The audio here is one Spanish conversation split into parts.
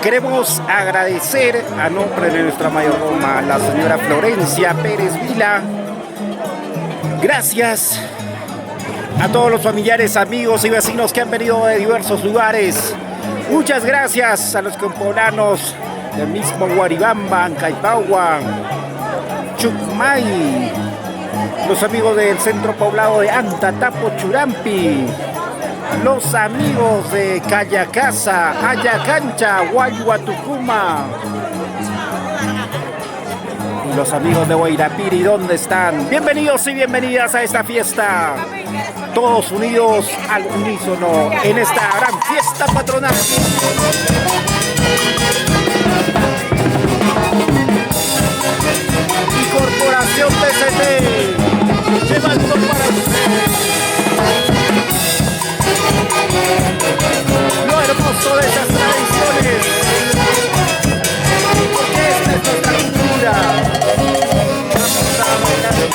Queremos agradecer a nombre de nuestra mayordomma, la señora Florencia Pérez Vila. Gracias a todos los familiares, amigos y vecinos que han venido de diversos lugares. Muchas gracias a los compoblanos del mismo Guaribamba, Ancaipagua, Chucmay, los amigos del centro poblado de Antatapo, Churampi, los amigos de Cayacasa, Ayacancha, Guayua, Tucuma, y los amigos de Guayrapiri, ¿dónde están? Bienvenidos y bienvenidas a esta fiesta, todos unidos al unísono en esta gran fiesta patronal. Y Corporación TCT, llevando para ustedes lo hermoso de esas tradiciones, porque esta es nuestra cultura. Vamos a bailar.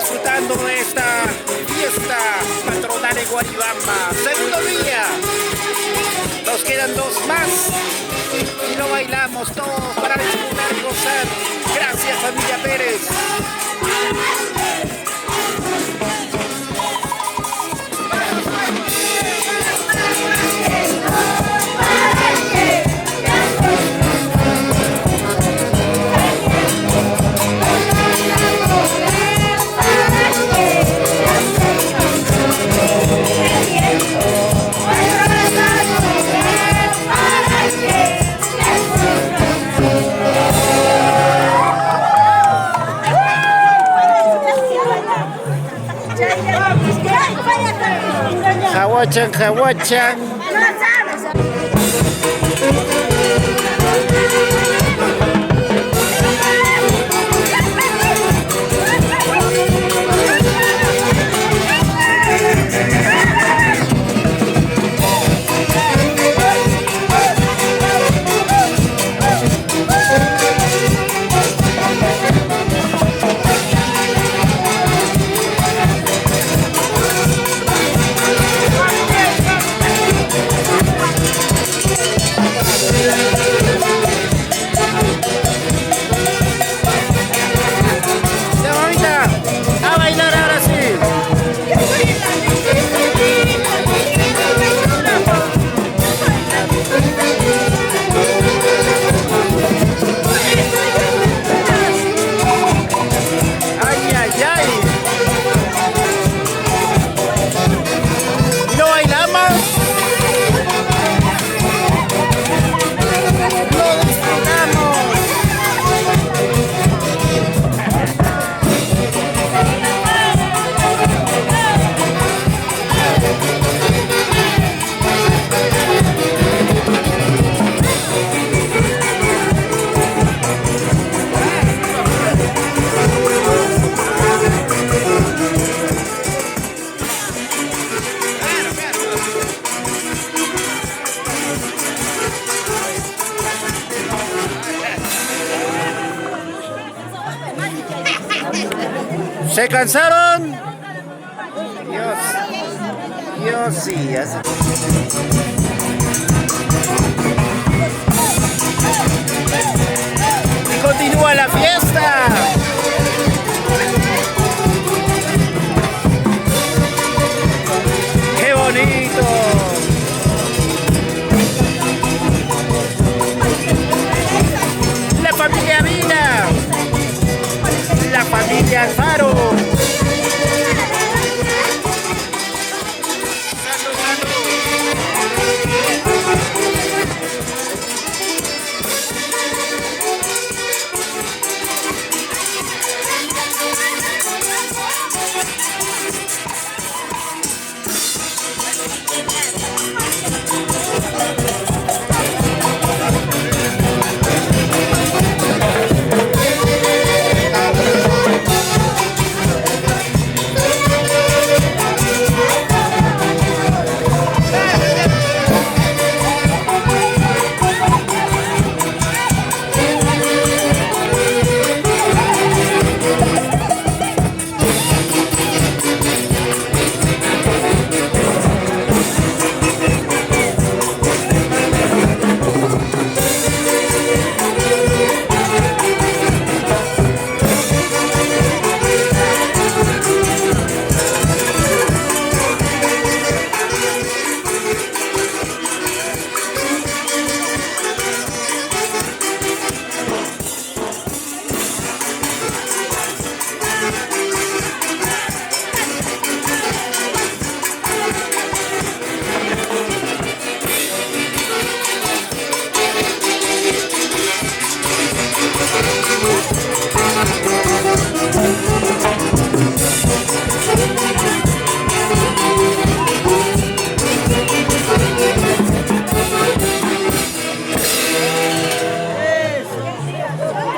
disfrutando de esta fiesta patronal en Guaribamba. Segundo día. Nos quedan dos más y lo bailamos todos para disfrutar y gozar. Gracias, familia Pérez. Hawachan, hawachan. ¿Se cansaron? Dios sí. Y continúa la fiesta. ¡Qué bonito! La familia Vina. La familia Alfaro.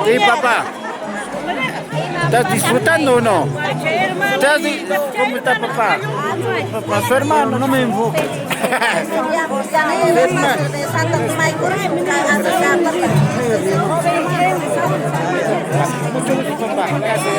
Sí, papá. ¿Estás disfrutando o no? ¿Cómo está, papá? Para su hermano, no me enfoque. Mucho gusto, papá. Gracias,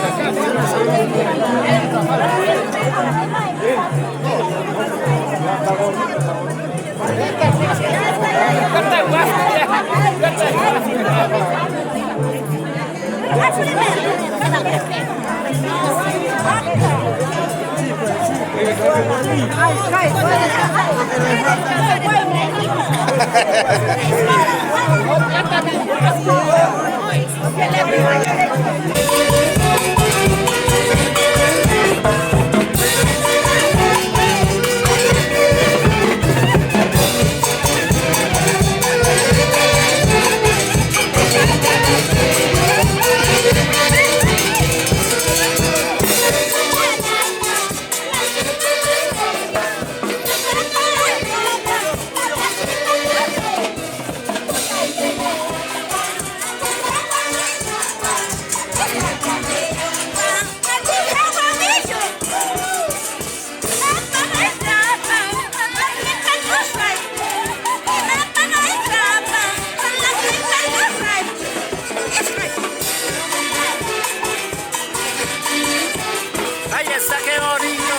ahí está, qué bonito.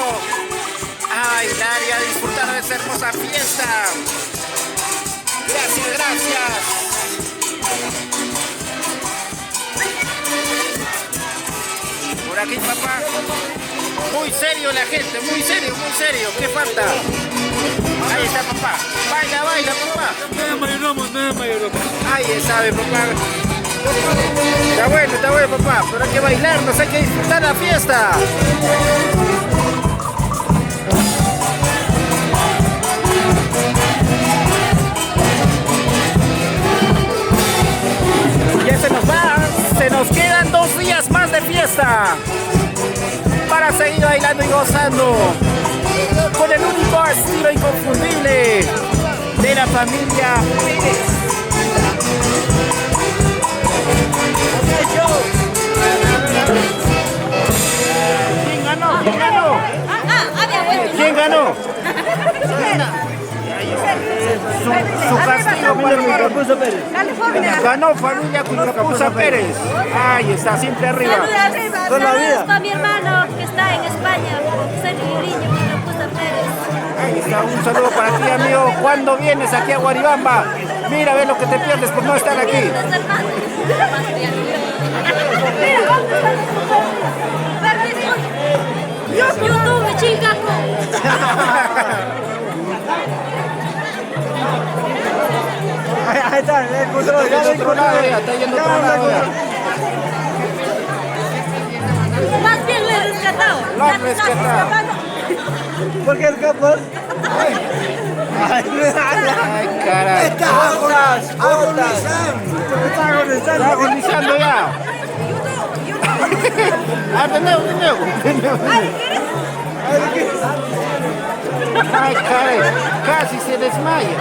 Ay, Daria, disfrutar de esta hermosa fiesta. Gracias, gracias. Por aquí, papá. Muy serio la gente, muy serio, muy serio. ¿Qué falta? Ahí está, papá. Baila, baila, papá. Ahí está, papá. Está bueno, papá. Pero hay que bailarnos, hay que disfrutar la fiesta. Ya se nos va, se nos quedan 2 días más de fiesta para seguir bailando y gozando con el único estilo inconfundible de la familia Pérez. ¿Quién ganó? ¿Quién ganó? ¿Quién ganó? Su castigo para Carapuza Pérez. Ganó familia Carapuza Pérez. Ahí está, siempre arriba. Saludos para mi hermano que está en España, Sergio Guiriño, Carapuza Pérez. Ahí está, un saludo para ti, amigo. ¿Cuándo vienes aquí a Guaribamba? Mira, ve lo que te pierdes por no estar aquí. YouTube, Chicago. Ahí está, Otro lado, ya, está yendo otro lado. Ya. Más bien lo he rescatado. Lo has rescatado. ¿Por qué escapas? Ay, caray. Está Está agonizando ya. Ah, de nuevo. Ay, caray. Casi se desmaya.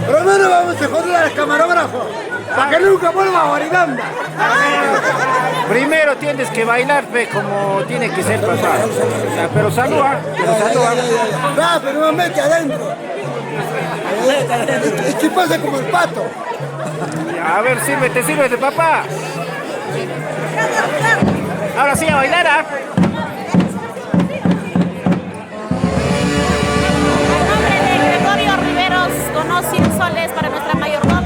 Primero vamos a joder al camarógrafo. Para que nunca vuelva a Guaribamba. Primero tienes que bailar, ve, como tiene que ser, papá. O sea, pero saluda. Va, pero no mete adentro. Es que pasa como el pato. A ver, sírvete, papá. Ahora sí, a bailar, ¿ah? En nombre de Gregorio Riveros, donó 100 soles para nuestra mayordoma.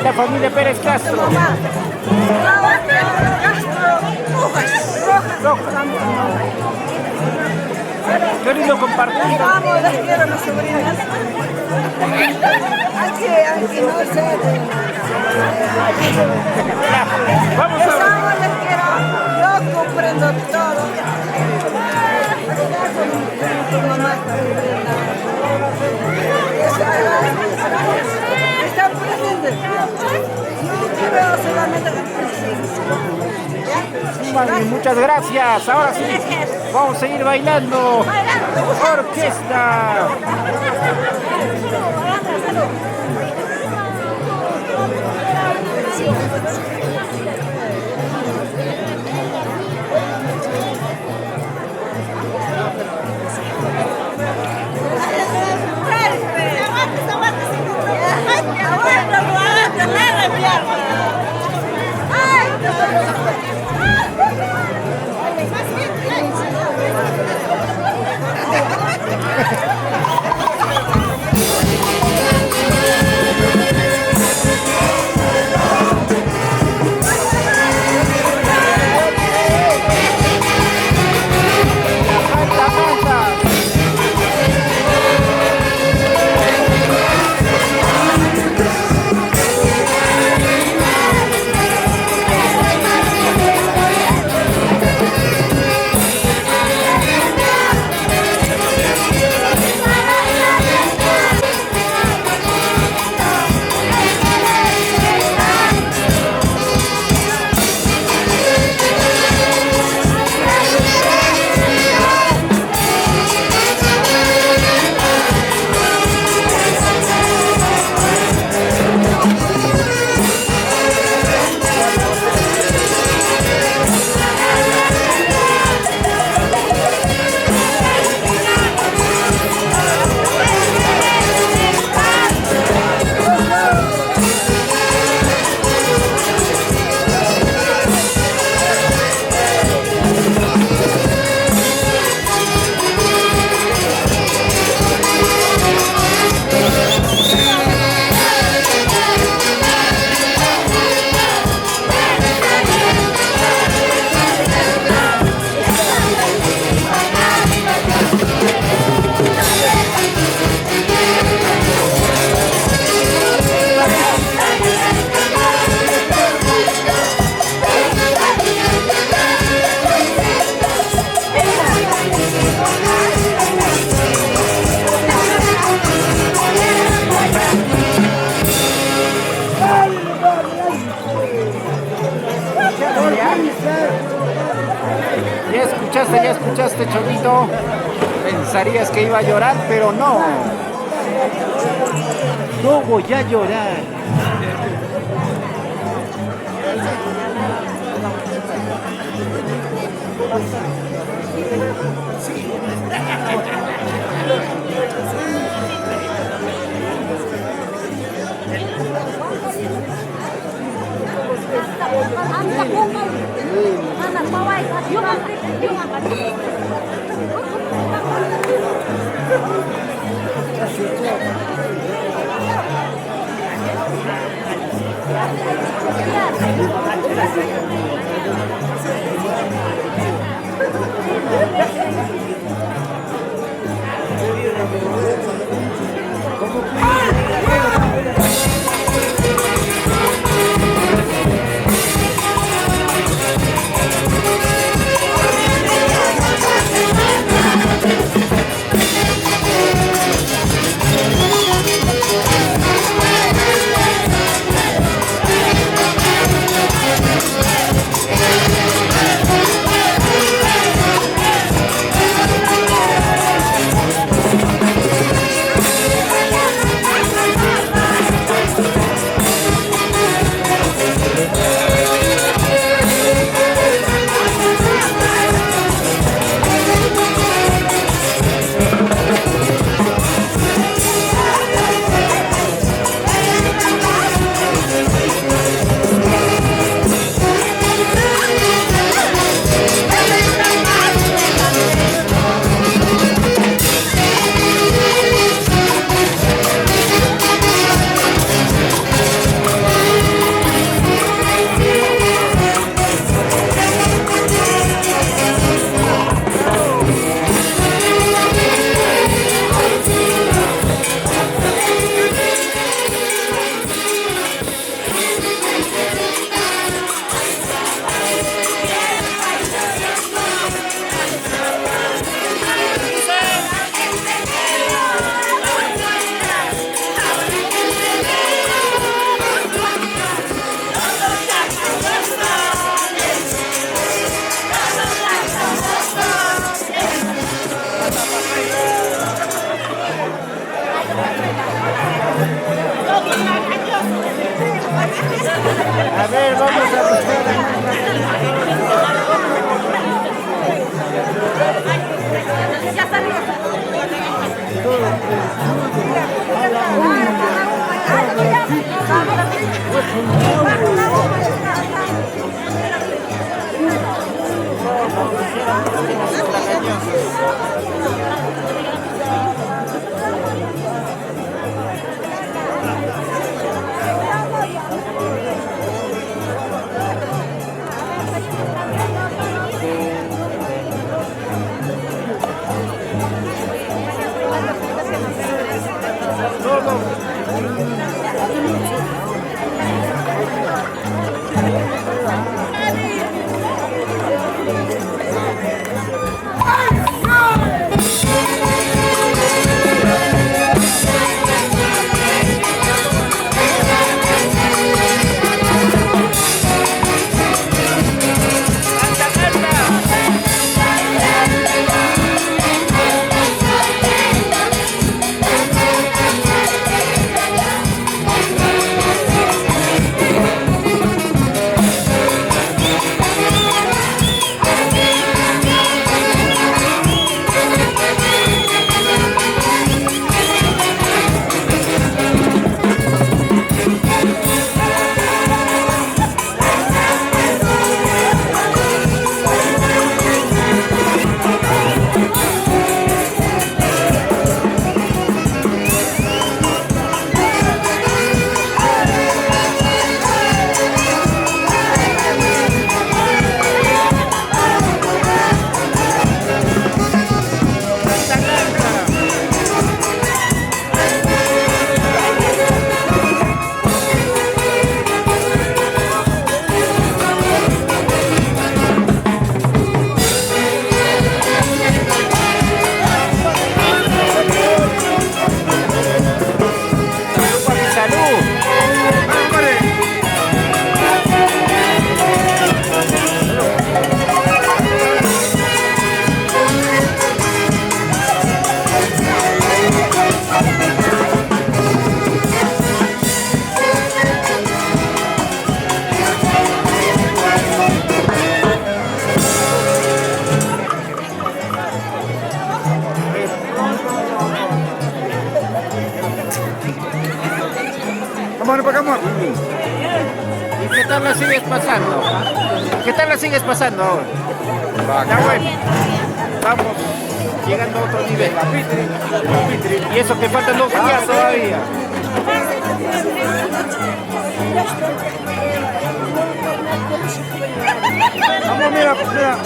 La familia Pérez Castro. Qué lindo compartir. Vamos, les quiero las sobrinas. Aquí no sé. Vamos a ver. Les quiero. Yo comprendo todo. Están presentes. No quiero solamente la Vale, muchas gracias. Ahora sí, vamos a seguir bailando. Orquesta. Ya escuchaste, Cholito. Pensarías que iba a llorar, pero no. No voy a llorar. A ver, vamos a Ya salió. la sigues pasando? ¿Qué tal la sigues pasando ahora? Ya bueno, vamos llegando a otro nivel. Y eso que faltan 2 días todavía. Vamos, mira, mira.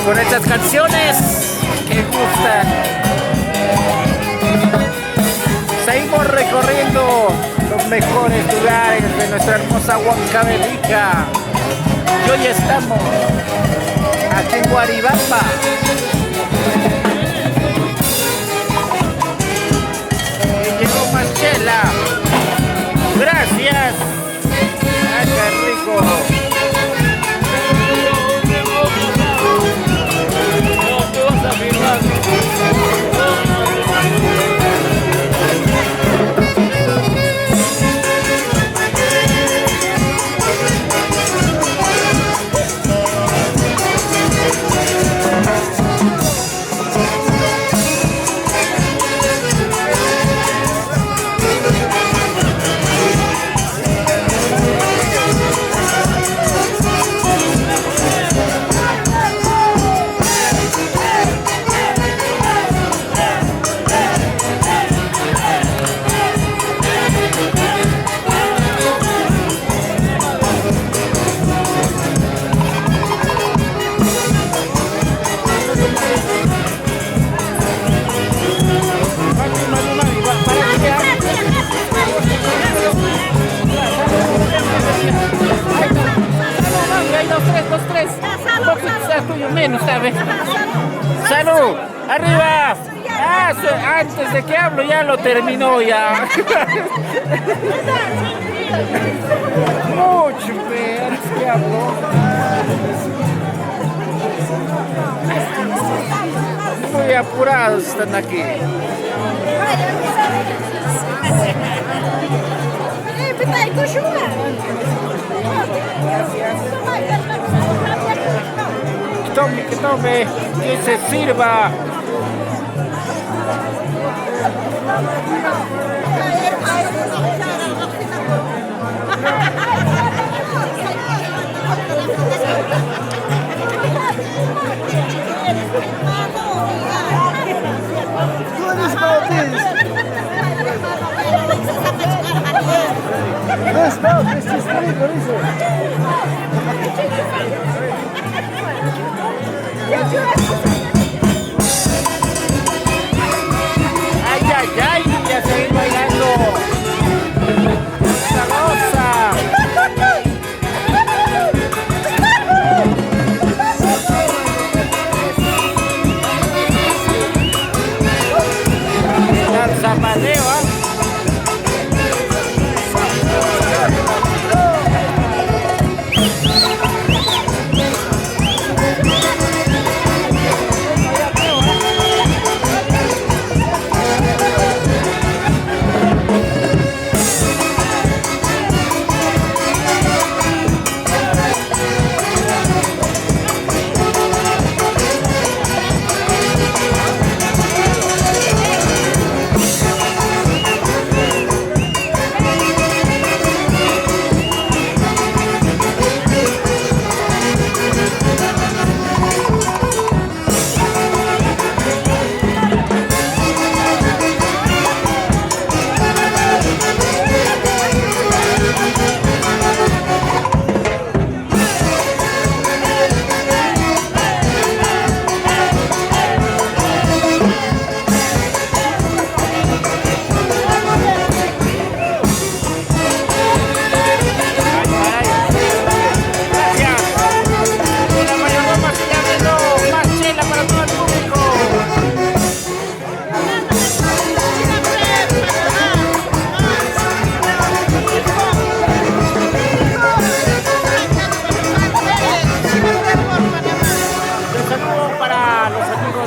Con estas canciones que gustan. Seguimos recorriendo los mejores lugares de nuestra hermosa Huancavelica. Y hoy estamos aquí en Guaribamba. Y llegó Marchela. Gracias. Ay, qué rico. ¡Salud! ¡Arriba! Antes de que hablo ya lo terminó ya. Mucho, pero es que habló. Muy apurados están aquí. Que tome, que se sirva. Tú eres bautista. No está, this is free, what is it? Ay, ay, ay, ya seguir bailando. ¡Sabrosa! El zapateo, ¿ah?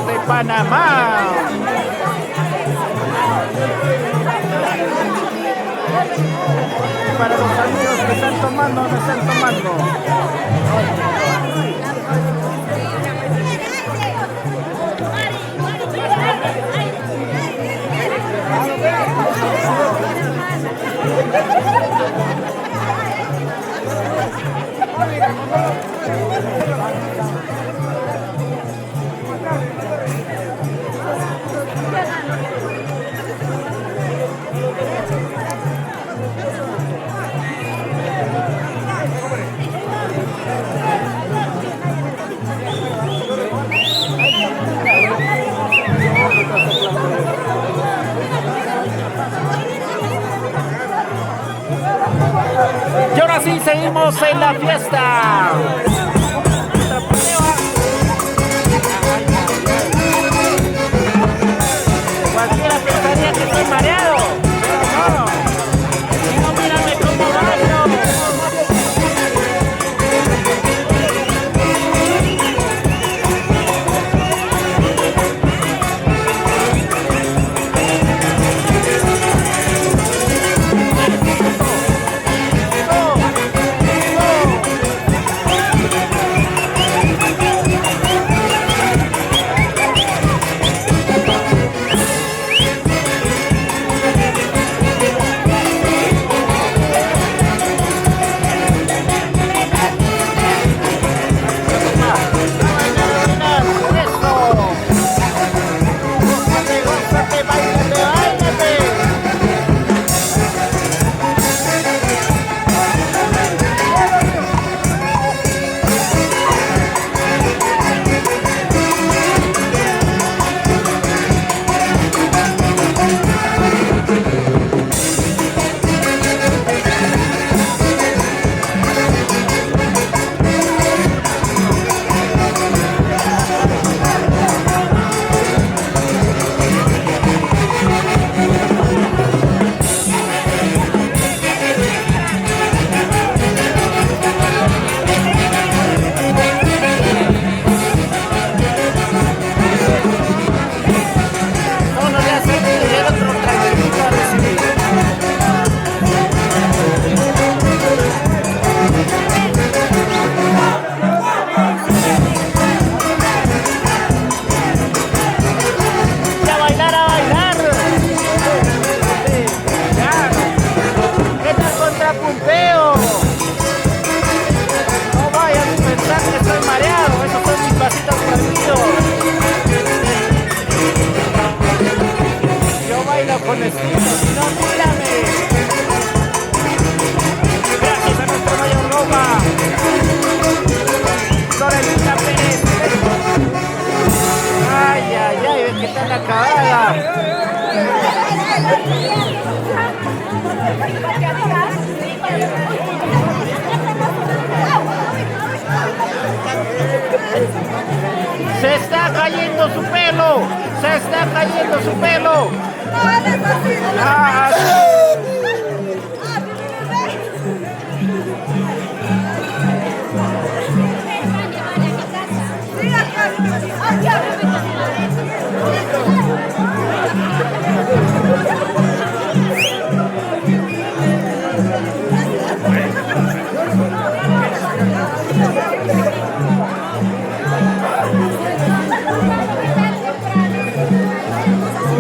de Panamá. Para los amigos que están tomando, no están tomando. Y ahora sí seguimos en la fiesta. Cualquiera pensaría que estoy mareado, pero no. No, mírame cómo bailo. Con estilo, si no, mírame. Gracias a nuestro mayor Roma, Lorenita Pérez. Ay, ay, ay, ves que está en la acabada. Se está cayendo su pelo. Se está cayendo su pelo. Ah,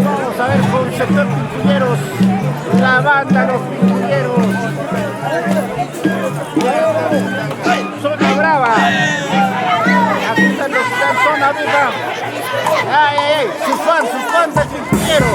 vamos a ver con el sector pintuyeros, la banda Los Pintuyeros. Zona brava. Aquí están los que están en zona viva. Ay, ay, ay, sus fans del pintuyero.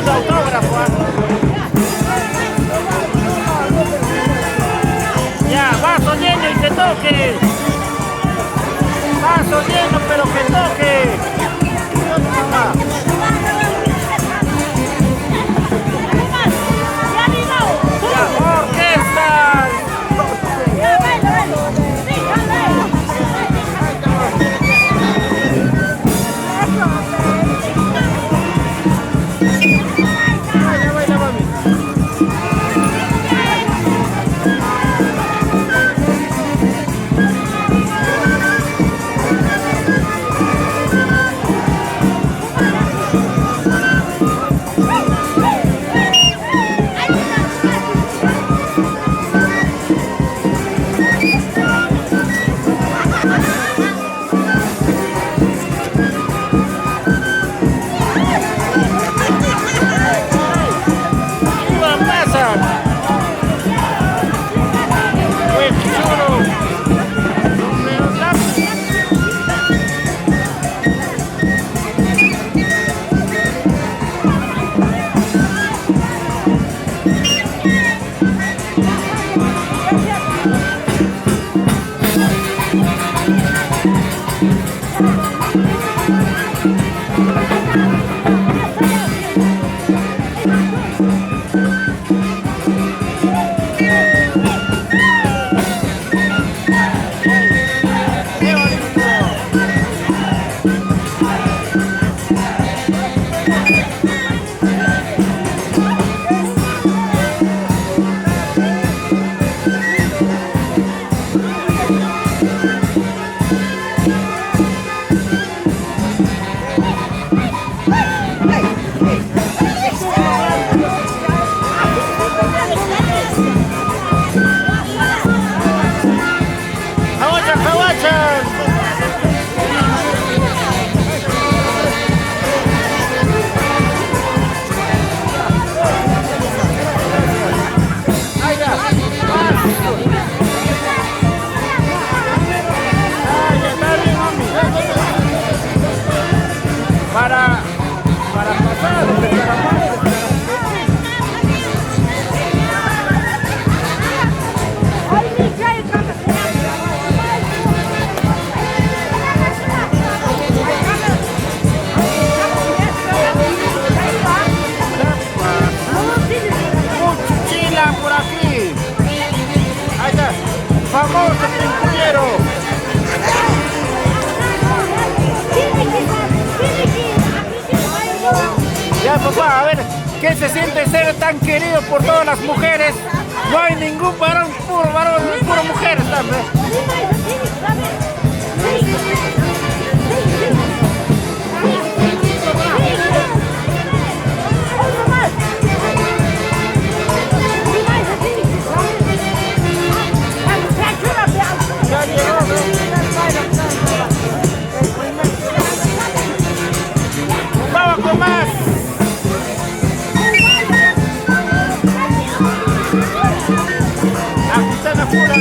Autógrafo. Ya, vaso lleno y que toque. Vaso lleno pero que toque. ¿Qué se siente ser tan querido por todas las mujeres? No hay ningún varón, puro varón, puro mujeres también. ¡Vamos con más! Aquí está la pura.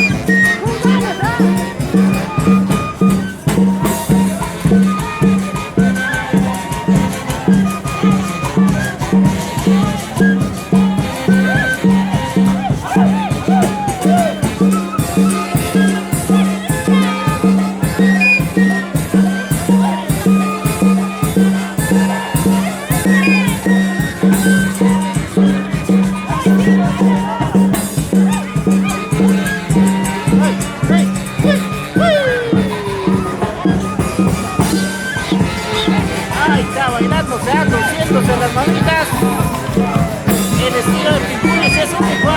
Ahí está bailando, o sea, luciéndose las mamitas. El estilo de Pinculis es único.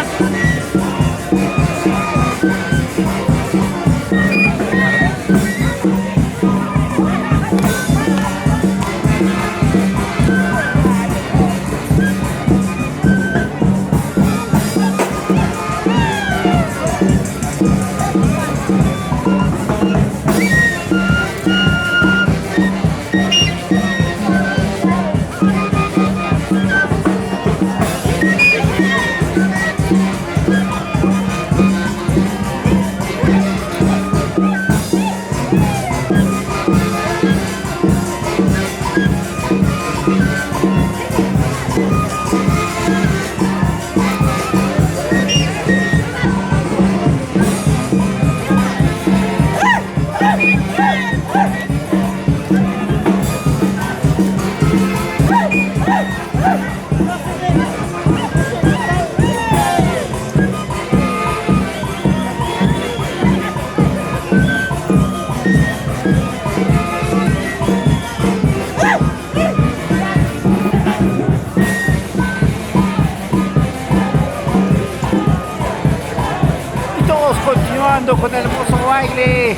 Continuando con el hermoso baile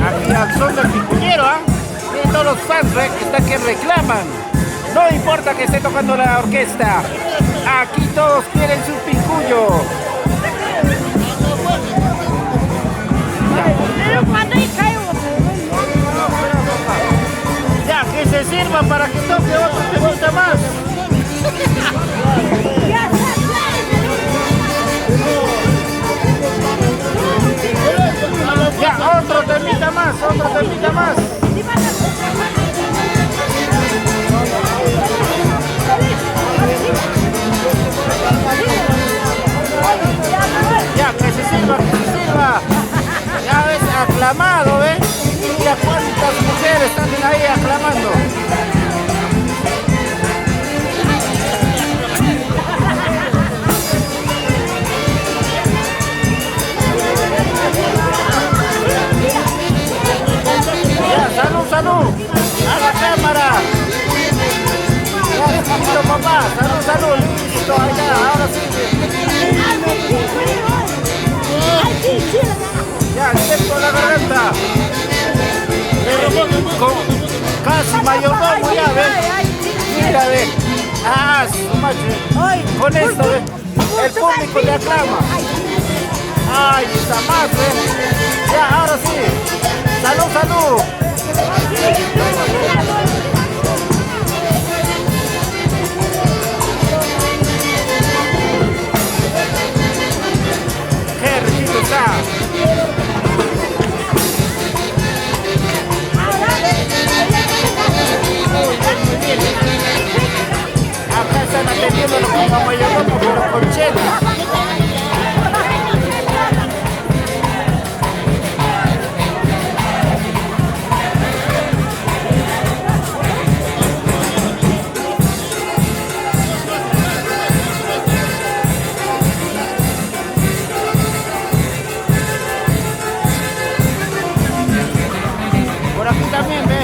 aquí al son del picuñero, ¿ah? Y todos los fans están que reclaman, no importa que esté tocando la orquesta, aquí todos quieren su picuño. Ya, que se sirva para que toque otro temita más. Ya, otro temita más, otro temita más. Ya, que se sirva, que se sirva. Ya ves, aclamado, ¿ves? Mira cuántas mujeres están ahí aclamando. Ya, salud, salud. A la cámara. Ya, listo, papá. Salud, salud. Listo, allá, ahora sí. Ya, directo a la garganta. Casi mayordomo, ya, ¿ves? Mira, ve. Ah, su macho. Con esto, ve. El público le aclama. Ay, esa más, ve. Ya, ahora sí. Salud, salud. Qué rico está. Acá están atendiéndolo como mayordomo, pero con chela. Por aquí también, ve.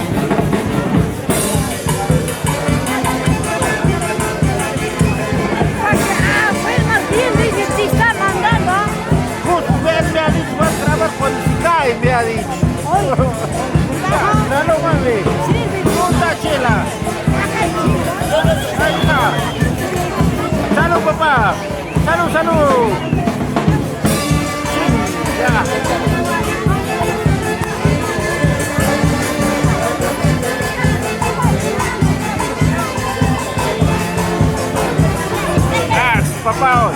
papá hoy.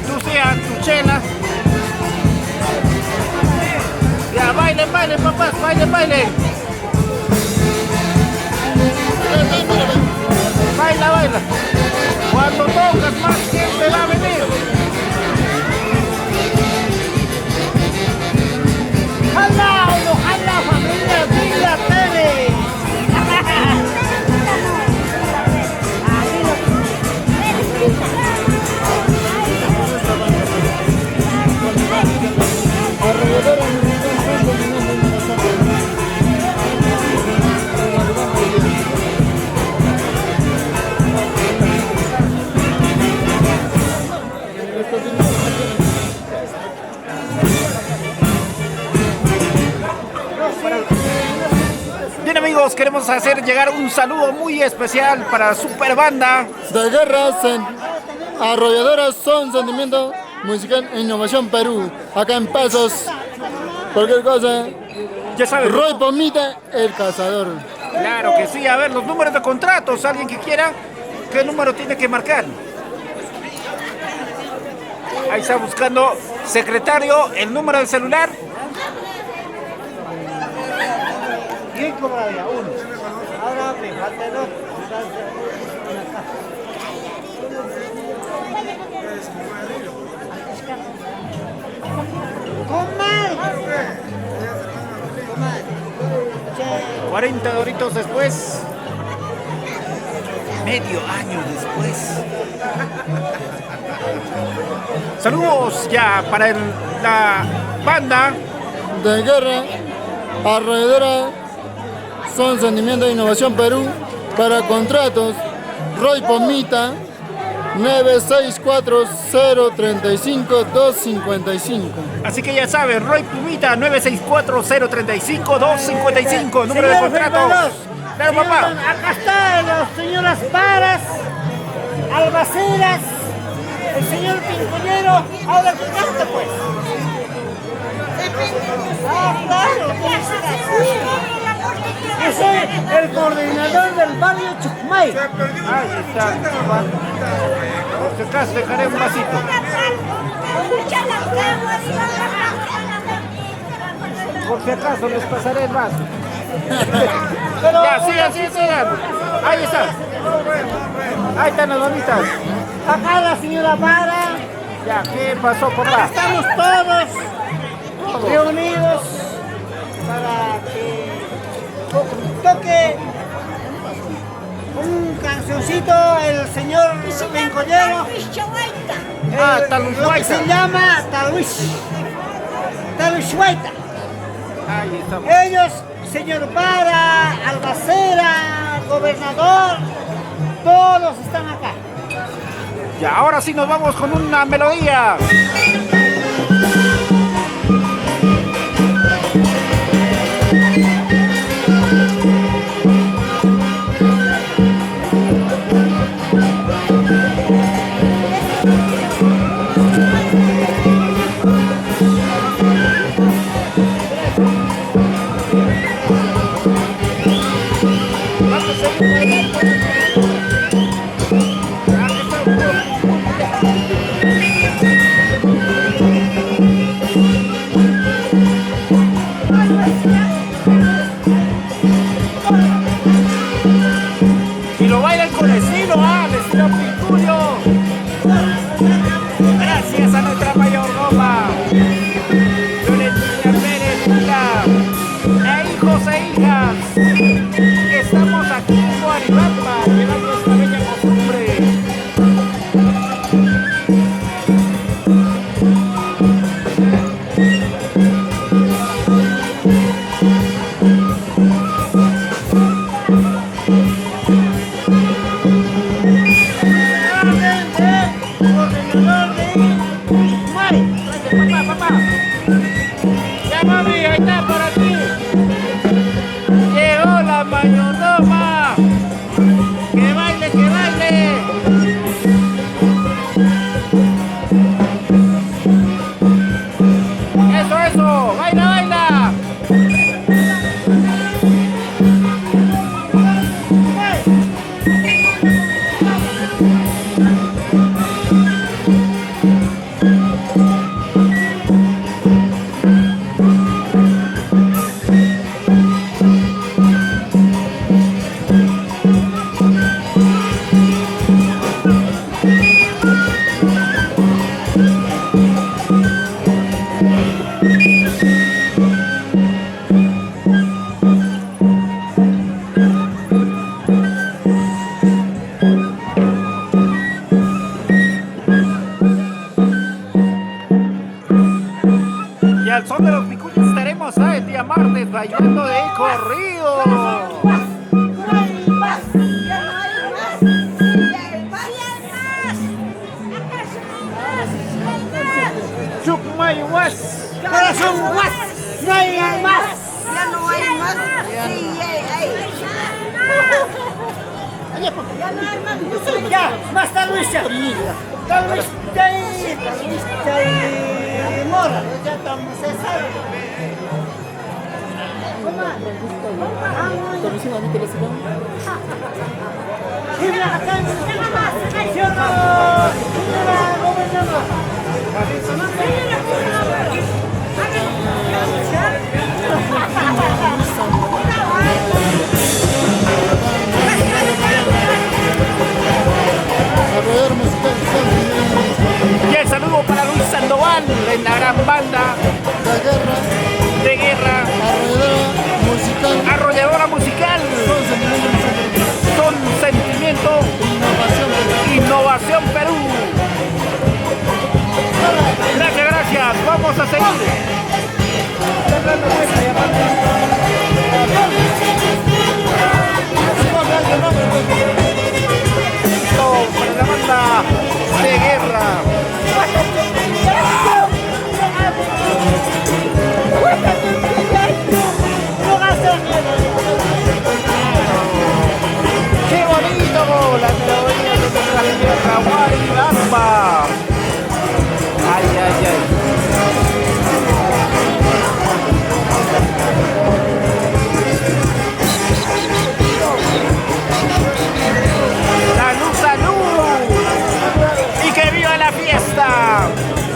Tú seas tu chela. Ya, bailen, bailen, papás, bailen, bailen. Baila, baila. Cuando tocas más gente va a venir. ¡Jala, ojalá, familia! ¡Mira, Pérez! Bien amigos, queremos hacer llegar un saludo muy especial para la super banda. De guerras en arrolladoras son sentimiento musical e innovación Perú. Acá en Pasos, cualquier cosa. Ya saben, Roy Pomita, el cazador. claro que sí. A ver, los números de contratos, alguien que quiera, ¿qué número tiene que marcar? Ahí está buscando secretario, el número del celular. ¿Quién cobraría? Uno. Ahora me falta dos. ¡Comadre! 40 doritos después. Medio año después. Saludos ya para la banda. De guerra, arrolladora son sentimiento e innovación Perú. Para contratos, Roy Pomita, 964-035-255. Así que ya saben, Roy Plumita, 964-035-255, número de Señor contrato. Fernando, Claro, papá. acá están las señoras Paras, Albaceras, el señor Pincoñero. Ahora que canta, pues. Ah, claro. Yo soy el coordinador del barrio Chucmay. Ahí está. Por si acaso dejaré un vasito. Por si acaso les pasaré el vaso. Ya, sigan, sigan, sigan. Ahí está. Ahí están las bonitas. Acá la señora Para. Ya, ¿qué pasó, papá? Estamos todos reunidos para que toque un cancioncito el señor Pincoñero. Ah, Talush Lo que Huayta. se llama Talush Huayta. Ahí estamos. Ellos, señor Para, Albacera, gobernador, todos están acá. Ya, ahora sí nos vamos con una melodía. Y lo bailan con estilo, el estilo Pinculio. Gracias a nuestra mayordomo, Florentina Pérez Lula, e hijos e hijas, que estamos aquí en Guaribamba, llevando esta bella costumbre. al son de los picuños estaremos el día martes bailando de corrido. Chukmayuas, corazón guas, no hay más. Ya no hay más. Sí, Ya, más está Luisa. Tal vez mora, ya estamos, se sabe. Mira, acá, señora gobernadora. Y el saludo para Luis Sandoval en la gran banda de guerra, arrolladora musical, son sentimiento, innovación Perú. Gracias, gracias, vamos a seguir. Para la banda de guerra. ¡Qué bonito! La melodía de nuestra tierra, Guaribamba. Ay, ay, ay. ¡Salud, salud! ¡Y que viva la fiesta!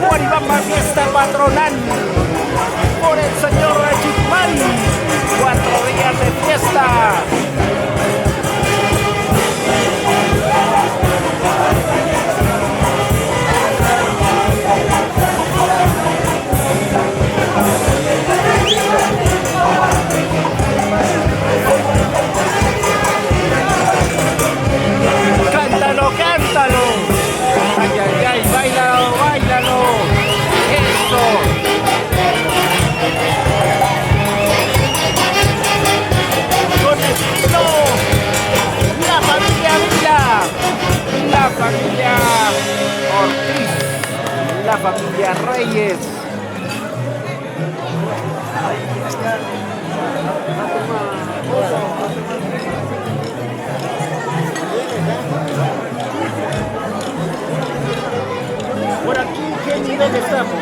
Guaribamba Fiesta Patronal por el señor Chicmán. 4 días de fiesta. Cántalo, cántalo. Ay, ay, ay, bailalo, bailalo. Eso. Con estilo. La familia Vila. La familia Ortiz. La familia Reyes. Por aquí, ¿qué nivel estamos?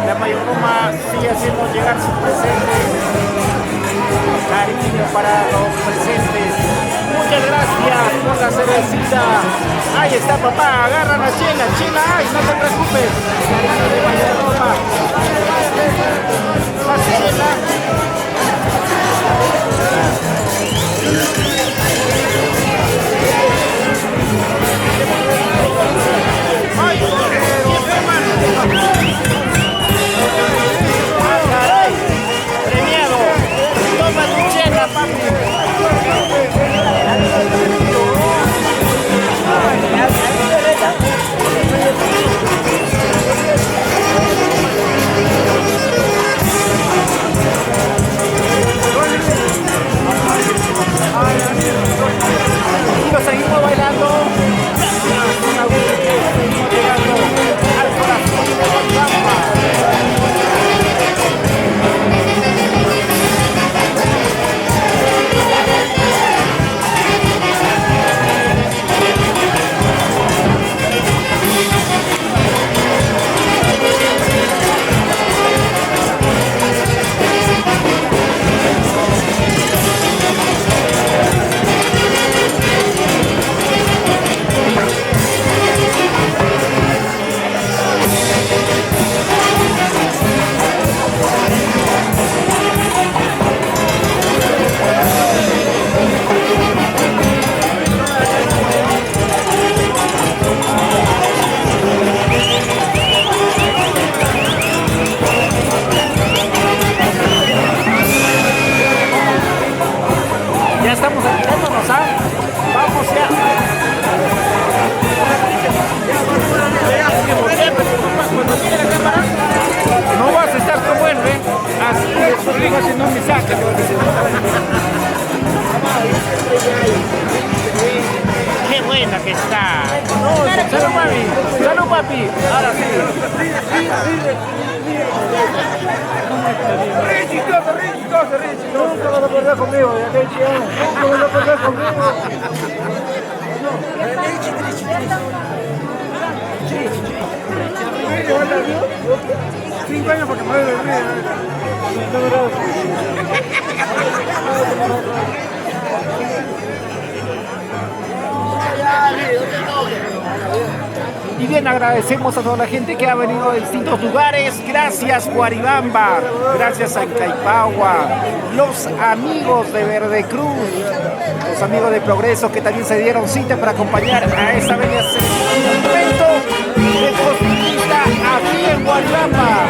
La mayoroma sigue haciendo llegar su presente, cariño para los presentes. Muchas gracias por la cervecita. Ahí está, papá, agarra la chela, chela, ay, no te preocupes. Cariño de mayoroma. Más chela. Ay, caray, premiado, toma tu chela, papi. no me saca. Qué buena que está. Salud, mami. Salud, papi. Ahora sí. Nunca vas a perder conmigo, ya te he dicho. Nunca vas a perder conmigo. 5 años porque me voy a dormir. Y bien, agradecemos a toda la gente que ha venido de distintos lugares. Gracias, Guaribamba. Gracias a Incaipagua. Los amigos de Verde Cruz. Los amigos de Progreso que también se dieron cita para acompañar a esta bella evento de costumbrista aquí en Guaribamba.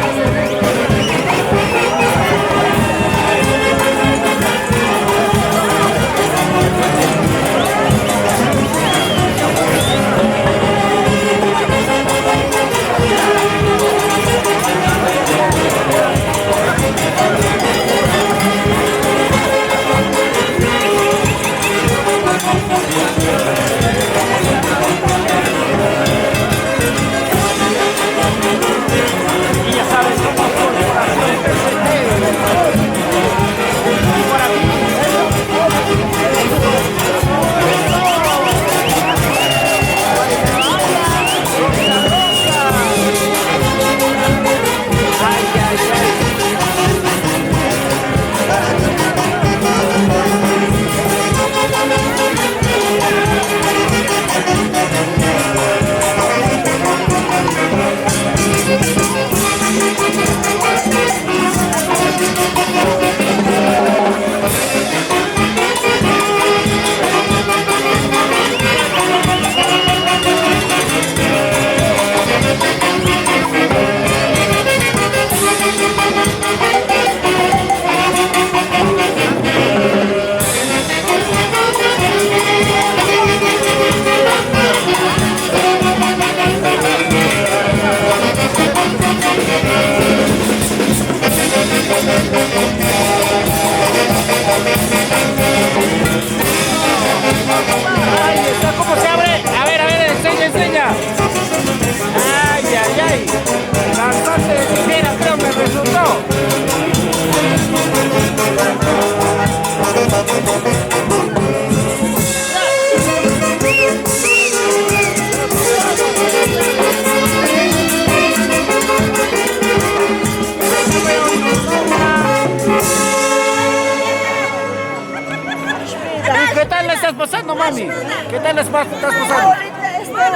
¿Qué tal le estás pasando, mami? ¿Qué tal le estás pasando? Ahorita está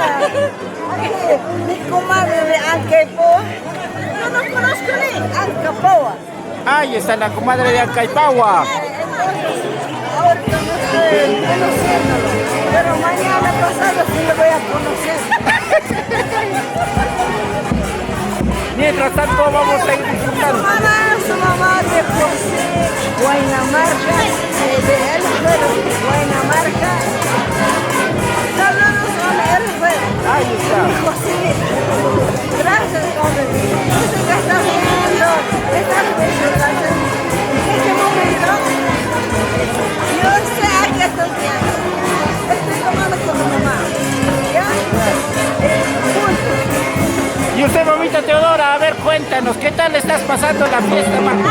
mi comadre de Ancaipoa. Yo no conozco ni Ancaipoa. Ahí está la comadre de Ancaipaua. Ahorita no estoy conociéndolo, pero mañana pasado sí lo voy a conocer. Mientras tanto vamos a ir disfrutando. Su mamá de José, Guaynamarca, de Elfero, Guaynamarca. Saludos a Elfero. Ahí está. José, gracias, hombre. Dice que estás viendo estas celebraciones. En este momento, yo sé a qué estoy viendo. Estoy tomando con mi mamá. ¿Ya? Juntos. Y usted, mamita Teodora, a ver, cuéntanos, ¿qué tal le estás pasando la fiesta, mami?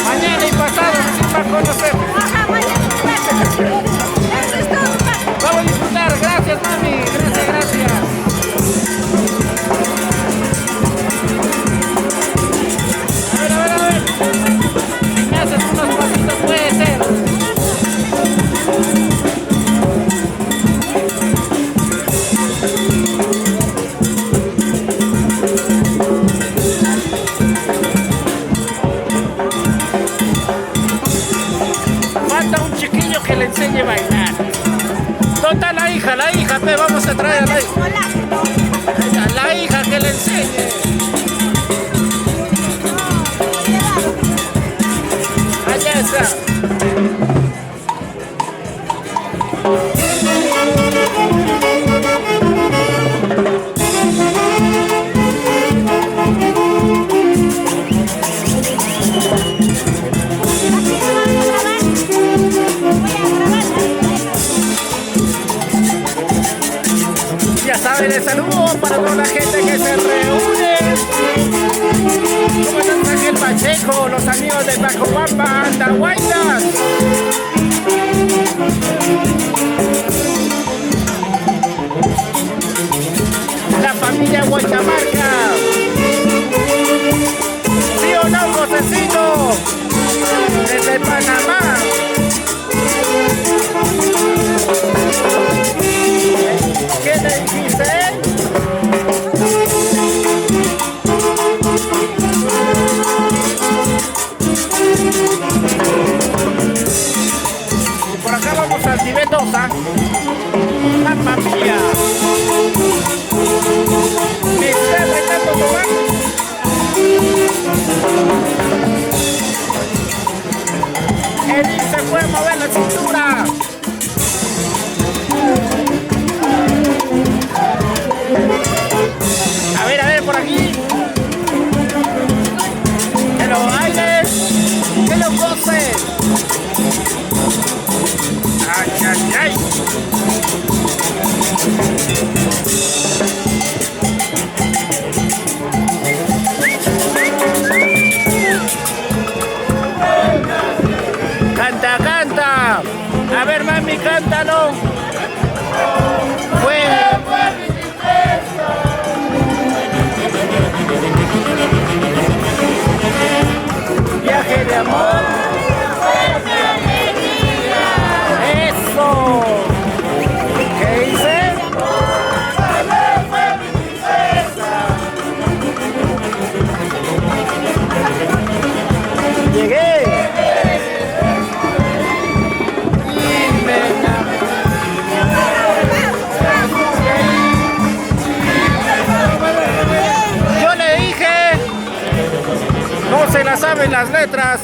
Mañana y pasado, sí, para conocer. Vamos a disfrutar, gracias, mami, gracias, gracias. A ver. Si me haces unos pasitos, puede ser. Falta un chiquillo que le enseñe a bailar. ¿Dónde está la hija, pe, vamos a traer a la hija. La hija que le enseñe. Allá está. Ya saben, el saludo para toda la gente que se reúne. ¿Cómo están Ángel Pacheco, los amigos de Pacobamba, Andahuaylas? La familia Guachamarca. ¿Sí o no, Josecito? Desde Panamá. ¿Qué le dijiste? Y por acá vamos al Tibetosa. ¡Mamma mía! ¿Me está apretando tomar? Edith se fue a mover la cintura. A ver, por aquí. Que lo bailes, que lo goces. Ay, ay, ay. Canta, canta. A ver, mami, cántalo. Fue. Viaje de amor. Eso. ¿Qué dice? Llegué. Y me Yo le dije, no se la saben las letras.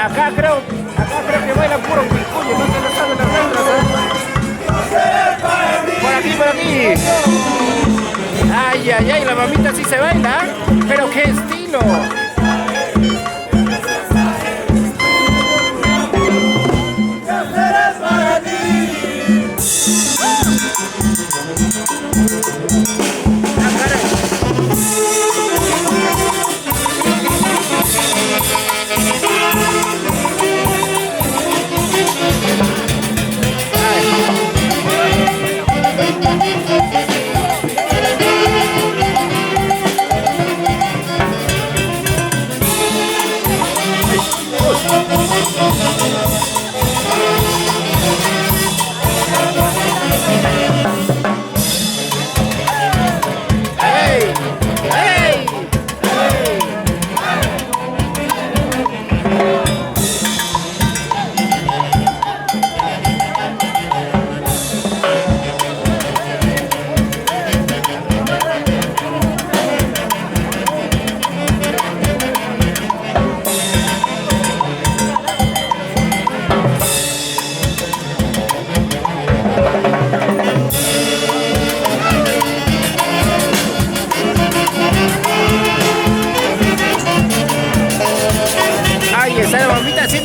Acá creo que baila puro picuyo, no se la saben las letras. Por aquí, por aquí. Ay, ay, ay, la mamita sí se baila, pero qué estilo.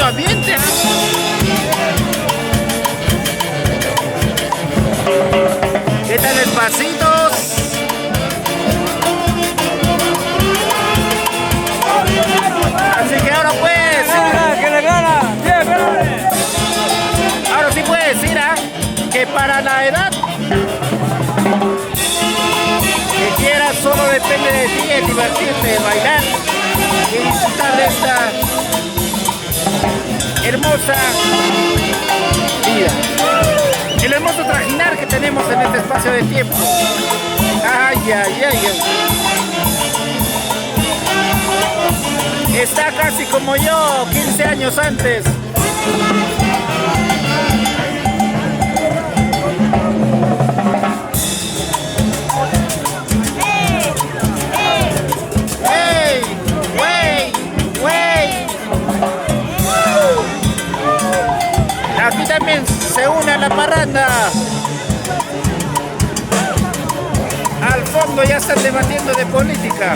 Ambiente. ¿Qué tal despacito? Así que ahora pues. ¡Que le gana! Ahora sí puedes decir que para la edad que quieras solo depende de ti, el divertirte, bailar y disfrutar de esta hermosa vida. El hermoso trajinar que tenemos en este espacio de tiempo. Ay, ay, ay, ay. Está casi como yo, 15 años antes. ¡Ey! ¡Wey! ¡Wey! Aquí también se une a la parranda. Al fondo ya están debatiendo de política.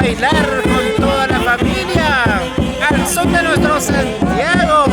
bailar con toda la familia al son de nuestro Santiago.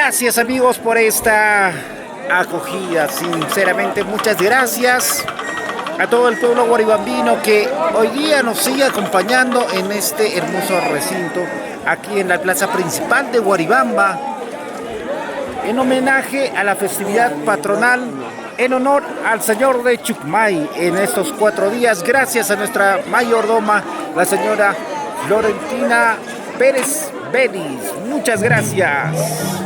Gracias amigos por esta acogida, sinceramente muchas gracias a todo el pueblo guaribambino que hoy día nos sigue acompañando en este hermoso recinto aquí en la plaza principal de Guaribamba en homenaje a la festividad patronal en honor al señor de Chucmay en estos 4 días. Gracias a nuestra mayordoma, la señora Florentina Pérez Belis. Muchas gracias.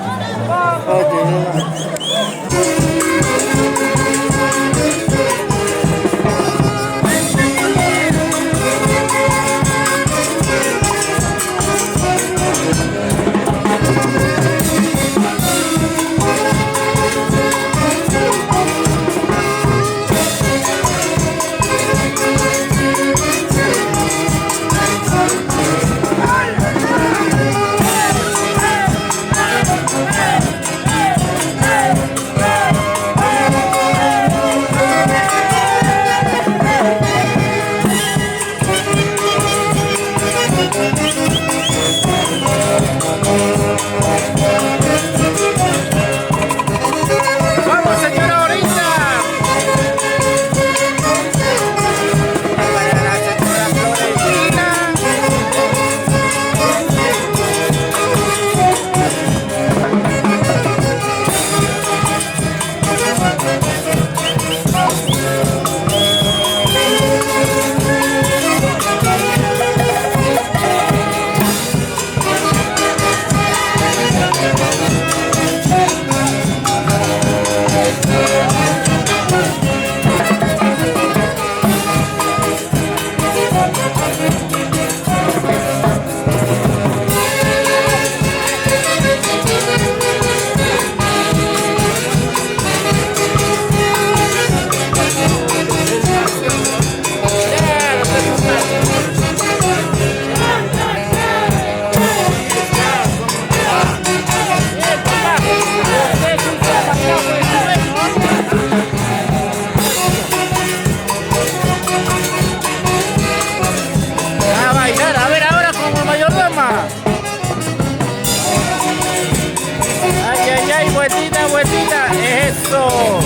aplauso.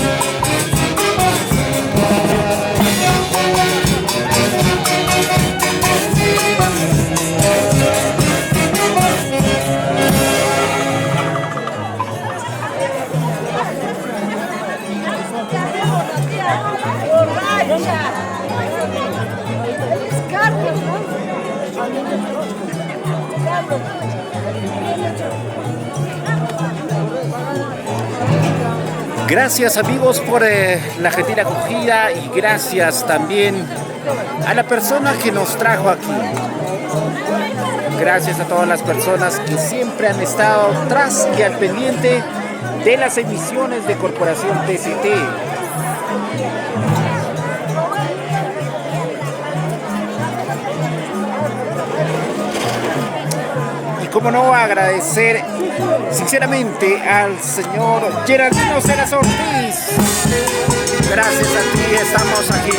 Gracias amigos por la gentil acogida y gracias también a la persona que nos trajo aquí. Gracias a todas las personas que siempre han estado tras y al pendiente de las emisiones de Corporación TCT. Y como no, agradecer sinceramente al señor Geraldino Ceras Ortiz. Gracias a ti estamos aquí.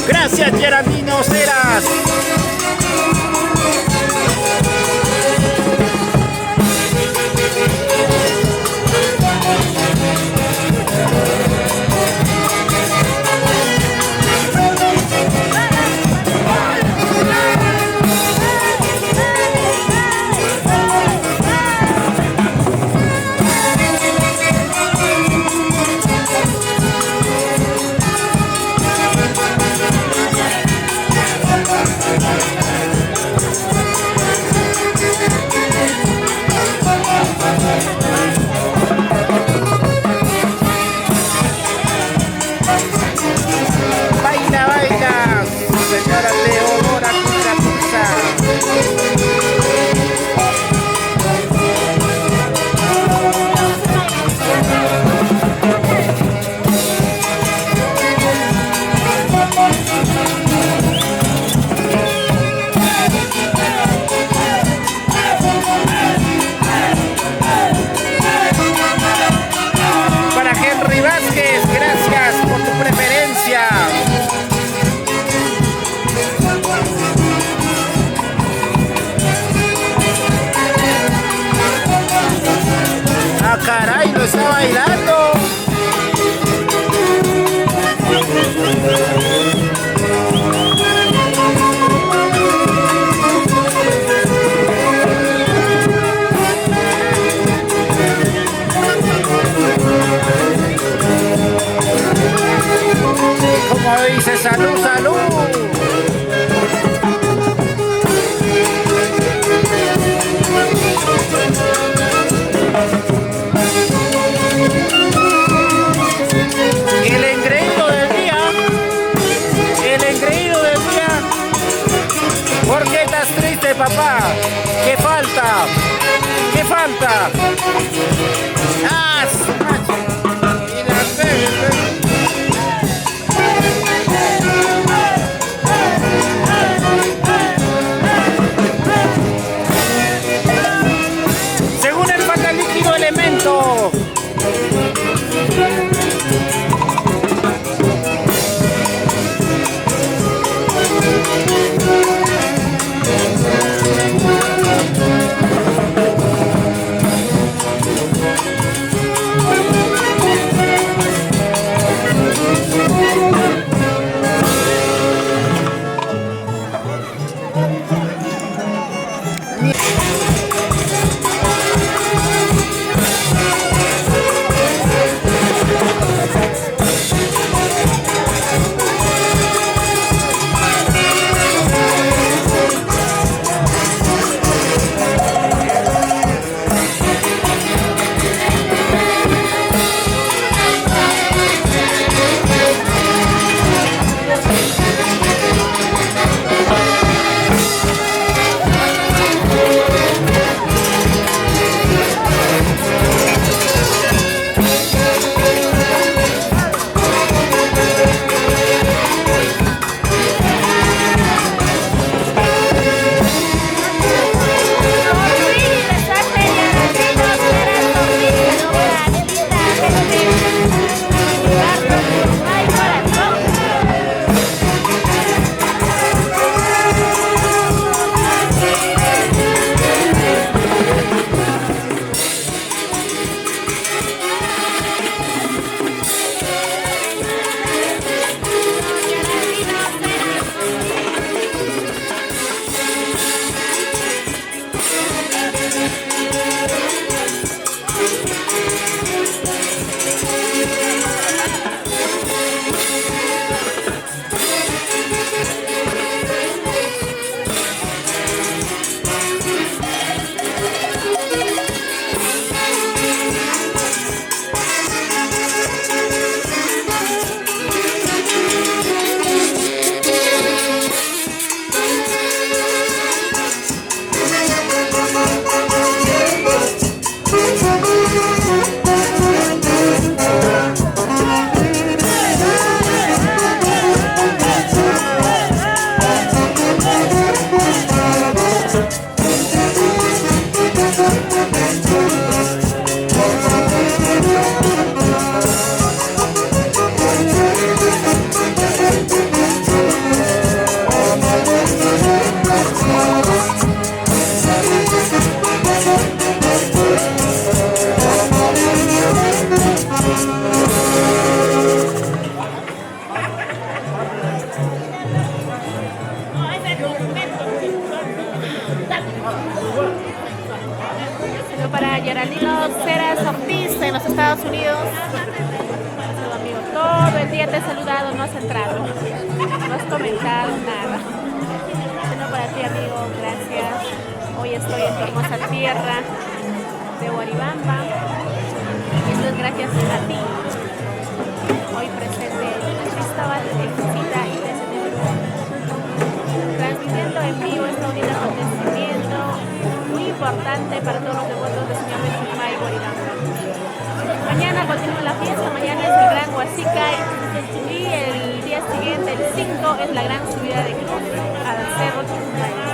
Gracias Geraldino Ceras. Baila, baila, señora Teodora Cucapuza. Para Henry Vázquez, gracias por tu preferencia. Ah, caray, lo está bailando. Como dice, salud, salud. El engreído del día. El engreído del día. ¿Por qué estás triste, papá? ¿Qué falta? ¿Qué falta? ¡Ah, su macho! Y las veces. Según el fatal líquido elemento. para Geraldino Ceras Ortiz en los Estados Unidos. Un saludo, amigo. Todo el día te he saludado, no has entrado. No has comentado nada. Bueno, para ti, amigo, gracias. Hoy estoy en tu hermosa tierra de Huaribamba. Y esto es gracias a ti. Hoy presente Cristóbal de Visita y desde Perú. Transmitiendo en vivo este bonito acontecimiento muy importante para todos los devotos del Señor de Chucmay, Huaribamba. Mañana continúa la fiesta, mañana es el gran Huasicay y el día siguiente, el 5, es la gran subida de cruz al Cerro Chucmay.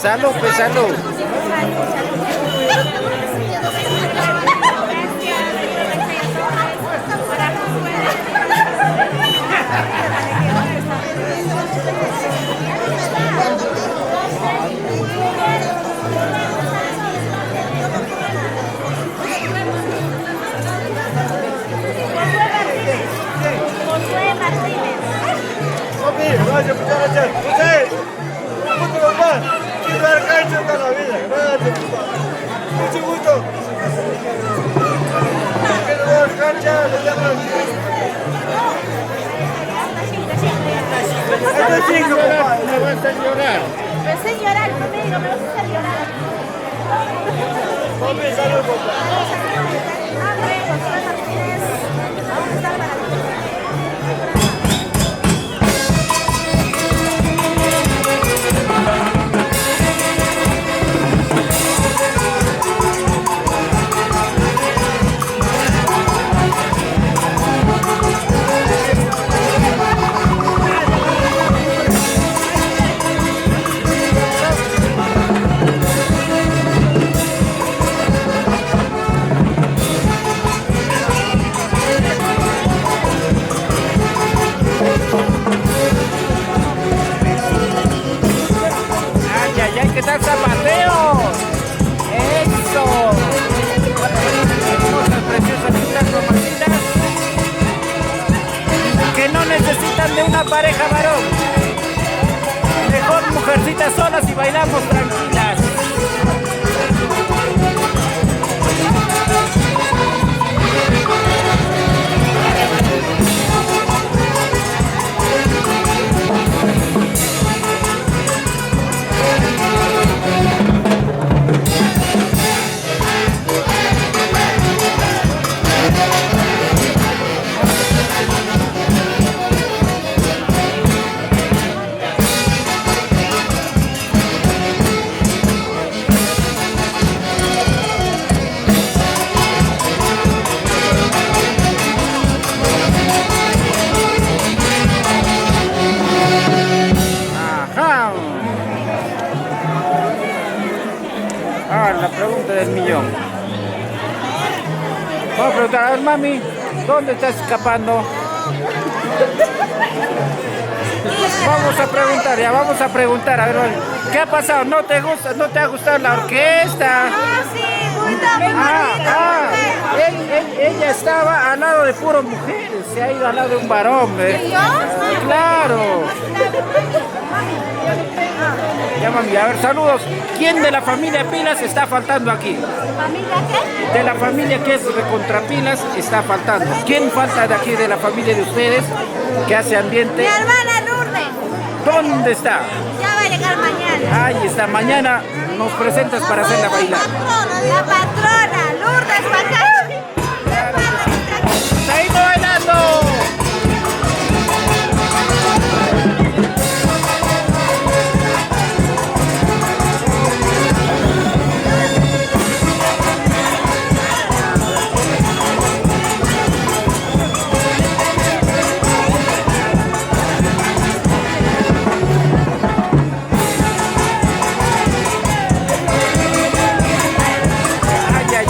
Salud, pues, salud. Josué Martínez. Gracias, muchas gracias. José, mucho papá. Quiero dar cancha toda la vida. Gracias, papá. Mucho gusto. Quiero dar cancha, le llaman. Me vas a llorar. Me hace llorar conmigo, me vas a hacer llorar. Papi, salud, papá. Hambre, Josué Martínez. Vamos a estar para ¿qué tal zapateo? ¡Eso! Hermosas, preciosas, lindas, mamacitas que no necesitan de una pareja varón. Mejor mujercitas solas y bailamos tranquilas. La pregunta del millón. Vamos a preguntar, a ver, mami, ¿dónde estás escapando? Vamos a preguntar, a ver, ¿qué ha pasado? ¿No te gusta, no te ha gustado la orquesta? sí, muy Ella estaba al lado de puras mujeres, se ha ido al lado de un varón. ¿Y yo? Claro. Ya, mami, a ver, saludos. ¿Quién de la familia Pilas está faltando aquí? ¿Familia qué? De la familia que es recontra Pilas está faltando. ¿Quién falta de aquí de la familia de ustedes que hace ambiente? Mi hermana Lourdes. ¿Dónde está? Ya va a llegar mañana. Ahí está, mañana nos presentas para hacerla bailar. La patrona, Lourdes Bacachi. ¡Se ha ido bailando!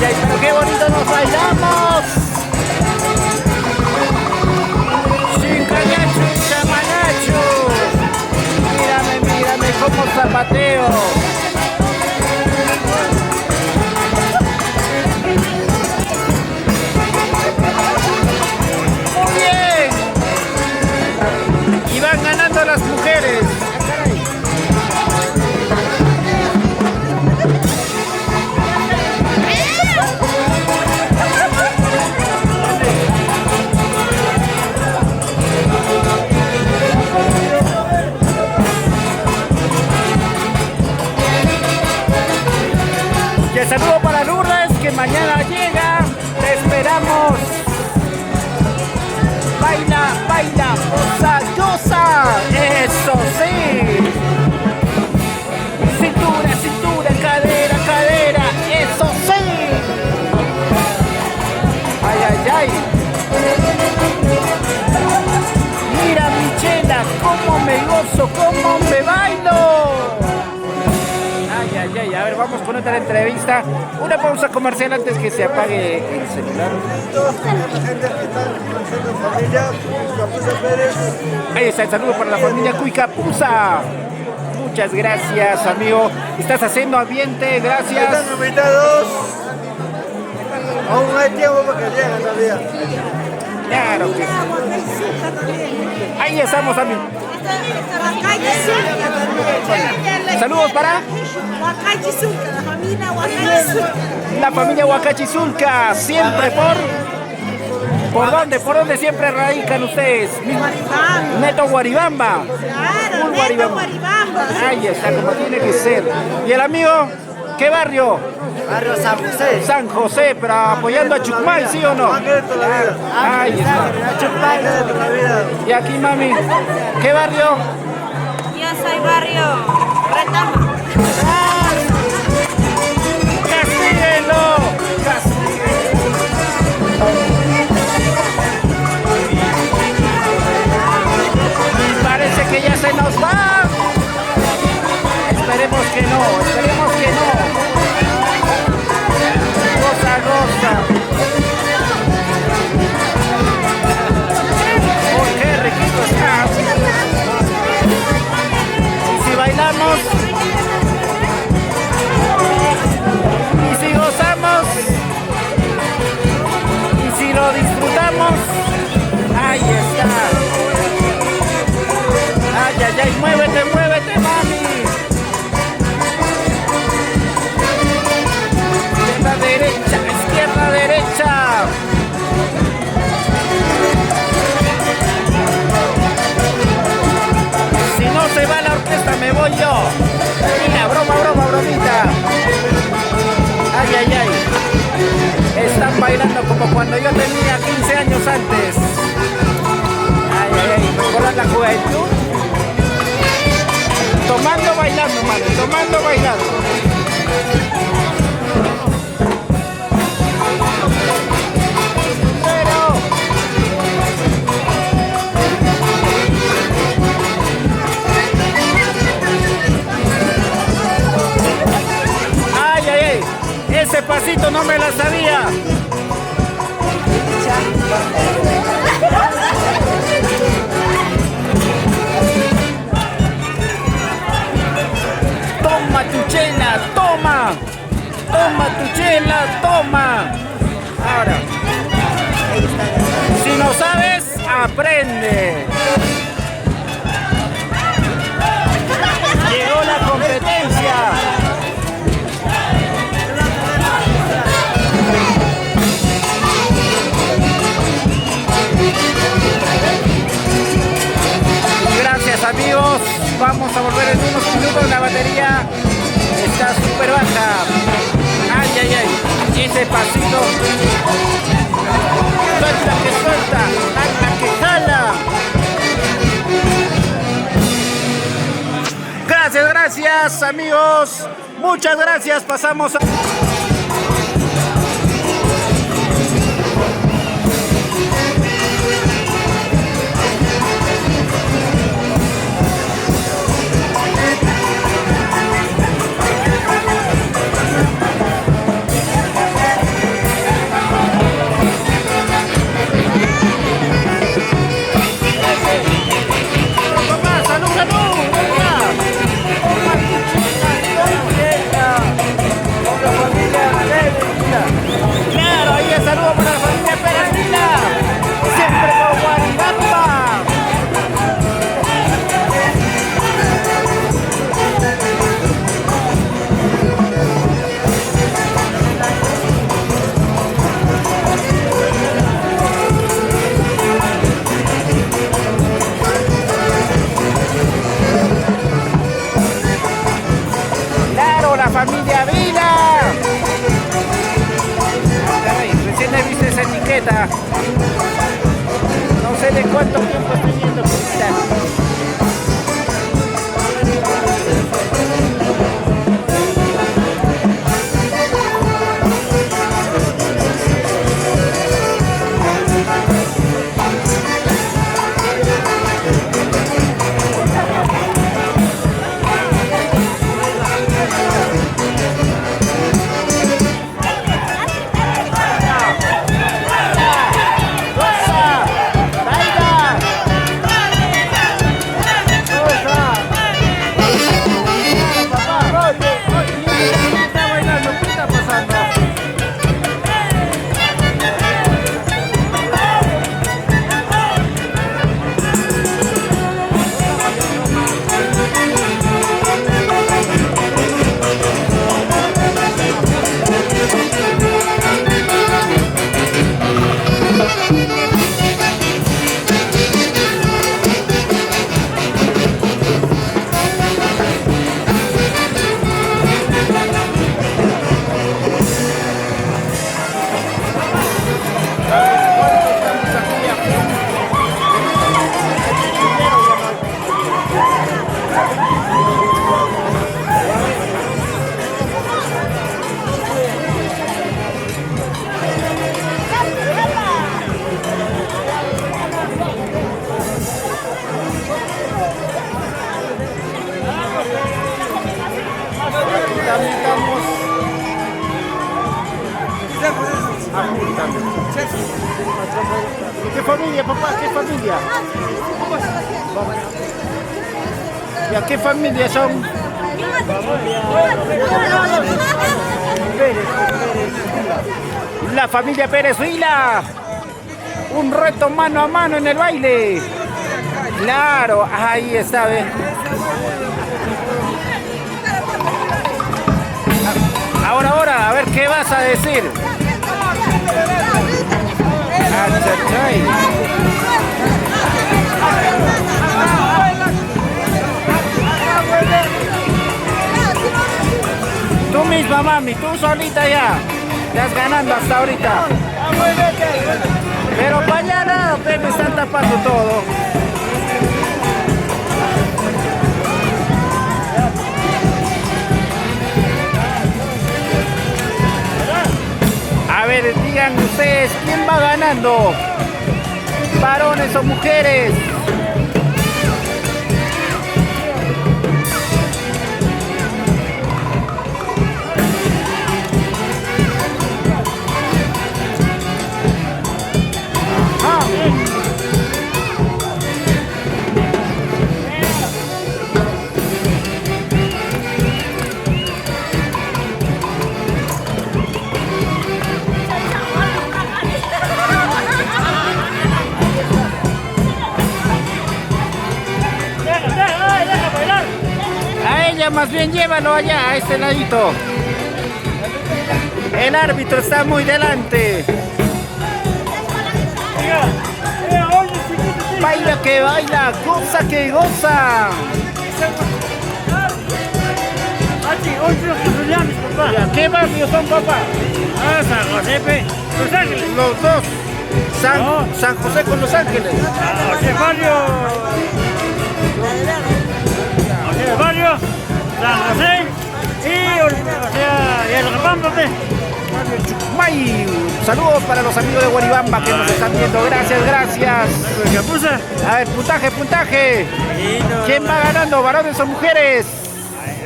Pero qué bonito nos bailamos. Chincanacho y chamanacho. Mírame cómo zapateo. Muy bien. Y van ganando las mujeres. Y el saludo para Lourdes, que mañana llega. Te esperamos. Baila, baila, goza, goza. Eso sí. Cintura, cintura, cadera, cadera. Eso sí. Ay, ay, ay. Mira, Michela, cómo me gozo, cómo me bailo. Vamos con otra entrevista. Una pausa comercial antes que se apague el celular. La gente que está haciendo familia, Capuza Pérez. Ahí está el saludo para la familia Cuicapuza. Muchas gracias, amigo. Estás haciendo ambiente, gracias. Están invitados. Aún hay tiempo para que lleguen todavía. Claro que sí. Ahí estamos, amigo. Saludos para La familia Huacachi. la familia Huacachizulca. Siempre ¿por dónde? ¿Por dónde siempre radican ustedes? Neto Guaribamba. Claro, Un Neto Guaribamba. Ahí está, como tiene que ser. ¿Y el amigo? ¿Qué barrio? Barrio San José. San José, pero apoyando a Chucmay, ¿sí o no? Ahí está. Y aquí, mami, ¿qué barrio? Yo soy barrio Retama. ¡Castíguenlo! Parece que ya se nos va. Esperemos que no, esperemos que no. Goza, goza. Oh, qué riquito está. Y si bailamos, y si gozamos, y si lo disfrutamos, ahí está. Ay, ay, ay, muévete, muévete, mami. Izquierda, derecha, izquierda, derecha. Si no se va la orquesta, me voy yo. Mira, broma, broma, bromita. Ay, ay, ay. Están bailando como cuando yo tenía 15 años antes. Ay, ay, ay, ¿recuerdan la juventud? Tomando, bailando, mano, tomando, bailando. Pero... ay, ay, ay, ese pasito no me la sabía. Toma tu chela, toma. Toma tu chela, toma. Ahora, si no sabes, aprende. Llegó la competencia. Gracias, amigos. Vamos a volver en unos minutos. La batería está súper baja. Ay, ay, ay. Ese pasito. Suelta que suelta. Jala que jala. Gracias, gracias, amigos. Muchas gracias. Pasamos a... claro, ahí el saludo para la familia Peraltina, siempre por Guaribamba. Claro, la familia Vila. Recién he visto esa etiqueta. No sé de cuánto tiempo estoy viendo publicidad. ¿Qué familia, papá? ¿Qué familia? ¿Ya qué familia son? La familia Pérez Vila. Un reto mano a mano en el baile. Claro, ahí está, ¿ves? Ahora, a ver qué vas a decir. Tú misma, mami, tú solita ya. Estás ganando hasta ahorita. Pero mañana me están tapando todo. A ver, digan ustedes, ¿quién va ganando? ¿Varones o mujeres? Más bien llévalo allá, a este ladito. El árbitro está muy delante. Baila que baila, goza que goza. ¿Qué barrio son, papá? San José, Los Ángeles. Los dos. San José con Los Ángeles. Barrio San José y el Repampa. Chucumay. Saludos para los amigos de Guaribamba que nos están viendo. Gracias. A ver, puntaje. ¿Quién va ganando, varones o mujeres?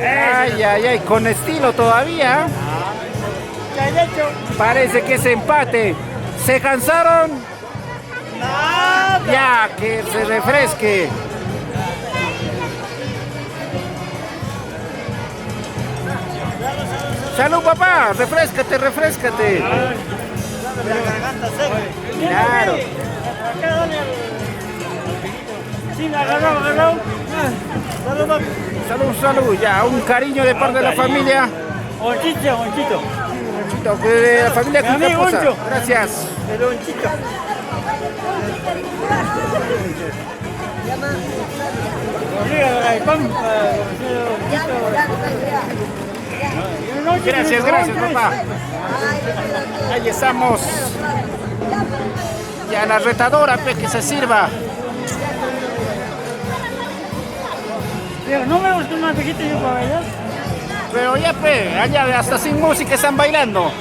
Ay, con estilo todavía. Parece que es empate. ¿Se cansaron? Ya, que se refresque. Salud, papá, refréscate. Claro. Salud, ya, un cariño de parte de la familia. Onchito. De la familia Quintaposa. Gracias. Gracias, papá. Ahí estamos. Ya la retadora, que se sirva. No me gusta más viejito yo para bailar. Pero ya, allá hasta sin música están bailando.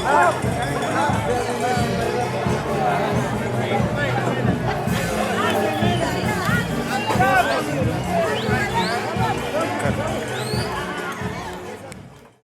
Ah.